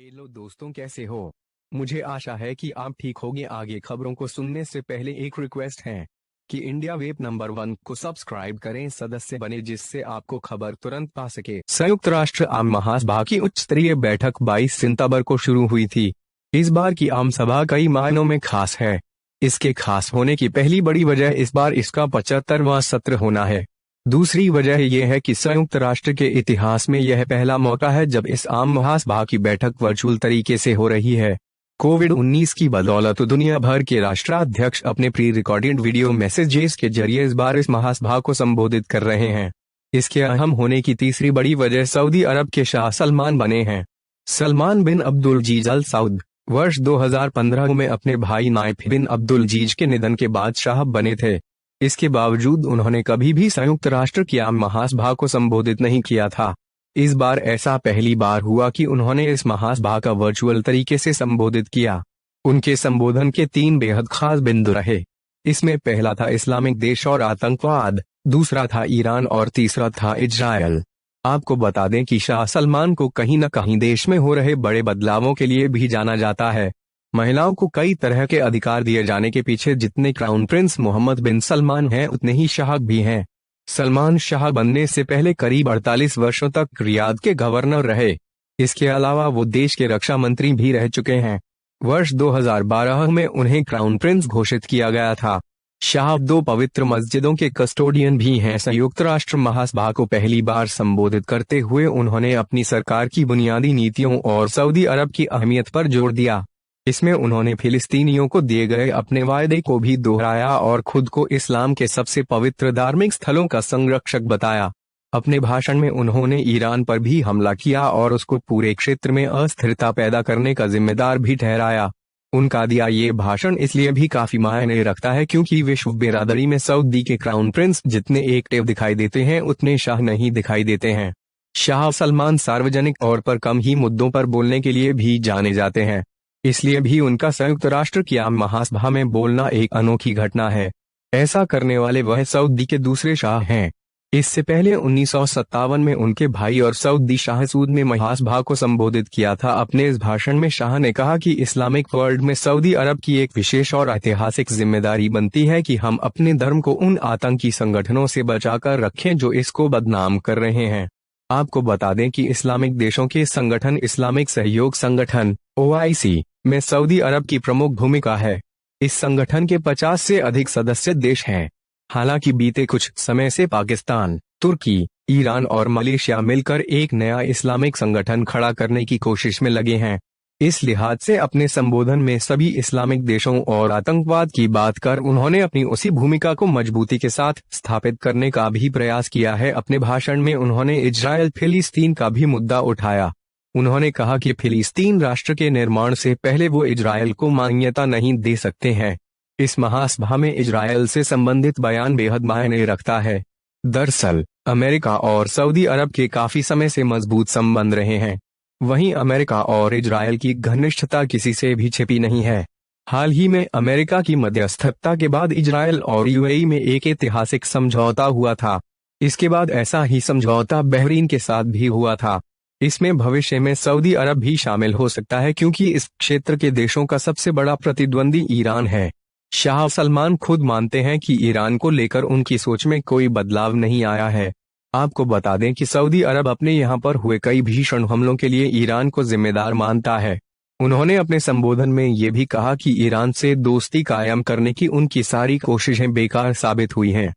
Hello दोस्तों, कैसे हो। मुझे आशा है कि आप ठीक होंगे। आगे खबरों को सुनने से पहले एक रिक्वेस्ट है कि इंडिया वेब नंबर 1 को सब्सक्राइब करें, सदस्य बने, जिससे आपको खबर तुरंत पा सके। संयुक्त राष्ट्र आम महासभा की उच्च स्तरीय बैठक 22 सितंबर को शुरू हुई थी। इस बार की आम सभा कई मायनों में खास है। इसके खास होने की पहली बड़ी वजह इस बार इसका 75वां सत्र होना है। दूसरी वजह यह है कि संयुक्त राष्ट्र के इतिहास में यह पहला मौका है जब इस आम महासभा की बैठक वर्चुअल तरीके से हो रही है। कोविड-19 की बदौलत दुनिया भर के राष्ट्राध्यक्ष अपने प्री रिकॉर्डेड वीडियो मैसेजेस के जरिए इस बार इस महासभा को संबोधित कर रहे हैं। इसके अहम होने की तीसरी बड़ी वजह सऊदी अरब के शाह सलमान बने हैं। सलमान बिन अब्दुलजीज अल सऊद वर्ष 2015 में अपने भाई नाइफ बिन अब्दुलजीज के निधन के बाद शाह बने थे। इसके बावजूद उन्होंने कभी भी संयुक्त राष्ट्र की आम महासभा को संबोधित नहीं किया था। इस बार ऐसा पहली बार हुआ कि उन्होंने इस महासभा का वर्चुअल तरीके से संबोधित किया। उनके संबोधन के 3 बेहद खास बिंदु रहे। इसमें पहला था इस्लामिक देश और आतंकवाद, दूसरा था ईरान और तीसरा था इजरायल। आपको बता दें कि शाह सलमान को कहीं न कहीं देश में हो रहे बड़े बदलावों के लिए भी जाना जाता है। महिलाओं को कई तरह के अधिकार दिए जाने के पीछे जितने क्राउन प्रिंस मोहम्मद बिन सलमान हैं, उतने ही शाह भी हैं। सलमान शाह बनने से पहले करीब 48 वर्षों तक रियाद के गवर्नर रहे। इसके अलावा वो देश के रक्षा मंत्री भी रह चुके हैं। वर्ष 2012 में उन्हें क्राउन प्रिंस घोषित किया गया था। शाह 2 पवित्र मस्जिदों के कस्टोडियन भी हैं। संयुक्त राष्ट्र महासभा को पहली बार संबोधित करते हुए उन्होंने अपनी सरकार की बुनियादी नीतियों और सऊदी अरब की अहमियत पर जोर दिया। इसमें उन्होंने फिलिस्तीनियों को दिए गए अपने वायदे को भी दोहराया और खुद को इस्लाम के सबसे पवित्र धार्मिक स्थलों का संरक्षक बताया। अपने भाषण में उन्होंने ईरान पर भी हमला किया और उसको पूरे क्षेत्र में अस्थिरता पैदा करने का जिम्मेदार भी ठहराया। उनका दिया ये भाषण इसलिए भी काफी मायने रखता है क्योंकि विश्व बिरादरी में सऊदी के क्राउन प्रिंस जितने एक्टिव दिखाई देते हैं, उतने शाह नहीं दिखाई देते हैं। शाह सलमान सार्वजनिक तौर पर कम ही मुद्दों पर बोलने के लिए भी जाने जाते हैं, इसलिए भी उनका संयुक्त राष्ट्र की आम महासभा में बोलना एक अनोखी घटना है। ऐसा करने वाले वह सऊदी के दूसरे शाह हैं। इससे पहले 1957 में उनके भाई और सऊदी शाह सूद ने महासभा को संबोधित किया था। अपने इस भाषण में शाह ने कहा कि इस्लामिक वर्ल्ड में सऊदी अरब की एक विशेष और ऐतिहासिक जिम्मेदारी बनती है कि हम अपने धर्म को उन आतंकी संगठनों से बचाकर रखें जो इसको बदनाम कर रहे हैं। आपको बता दें कि इस्लामिक देशों के संगठन इस्लामिक सहयोग संगठन OIC में सऊदी अरब की प्रमुख भूमिका है। इस संगठन के 50 से अधिक सदस्य देश हैं। हालांकि बीते कुछ समय से पाकिस्तान, तुर्की, ईरान और मलेशिया मिलकर एक नया इस्लामिक संगठन खड़ा करने की कोशिश में लगे हैं। इस लिहाज से अपने संबोधन में सभी इस्लामिक देशों और आतंकवाद की बात कर उन्होंने अपनी उसी भूमिका को मजबूती के साथ स्थापित करने का भी प्रयास किया है। अपने भाषण में उन्होंने इजरायल फिलिस्तीन का भी मुद्दा उठाया। उन्होंने कहा कि फिलिस्तीन राष्ट्र के निर्माण से पहले वो इजरायल को मान्यता नहीं दे सकते हैं। इस महासभा में इजरायल से संबंधित बयान बेहद मायने रखता है। दरअसल अमेरिका और सऊदी अरब के काफी समय से मजबूत संबंध रहे हैं। वहीं अमेरिका और इजरायल की घनिष्ठता किसी से भी छिपी नहीं है। हाल ही में अमेरिका की मध्यस्थता के बाद इजरायल और UAE में एक ऐतिहासिक समझौता हुआ था। इसके बाद ऐसा ही समझौता बहरीन के साथ भी हुआ था। इसमें भविष्य में सऊदी अरब भी शामिल हो सकता है क्योंकि इस क्षेत्र के देशों का सबसे बड़ा प्रतिद्वंदी ईरान है। शाह सलमान खुद मानते हैं कि ईरान को लेकर उनकी सोच में कोई बदलाव नहीं आया है। आपको बता दें कि सऊदी अरब अपने यहाँ पर हुए कई भीषण हमलों के लिए ईरान को जिम्मेदार मानता है। उन्होंने अपने संबोधन में ये भी कहा कि ईरान से दोस्ती कायम करने की उनकी सारी कोशिशें बेकार साबित हुई हैं।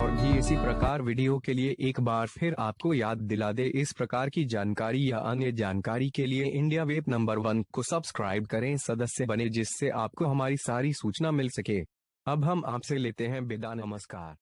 और भी इसी प्रकार वीडियो के लिए एक बार फिर आपको याद दिला दे, इस प्रकार की जानकारी या अन्य जानकारी के लिए इंडिया वेब नंबर 1 को सब्सक्राइब करें, सदस्य बने, जिससे आपको हमारी सारी सूचना मिल सके। अब हम आपसे लेते हैं विदा। नमस्कार।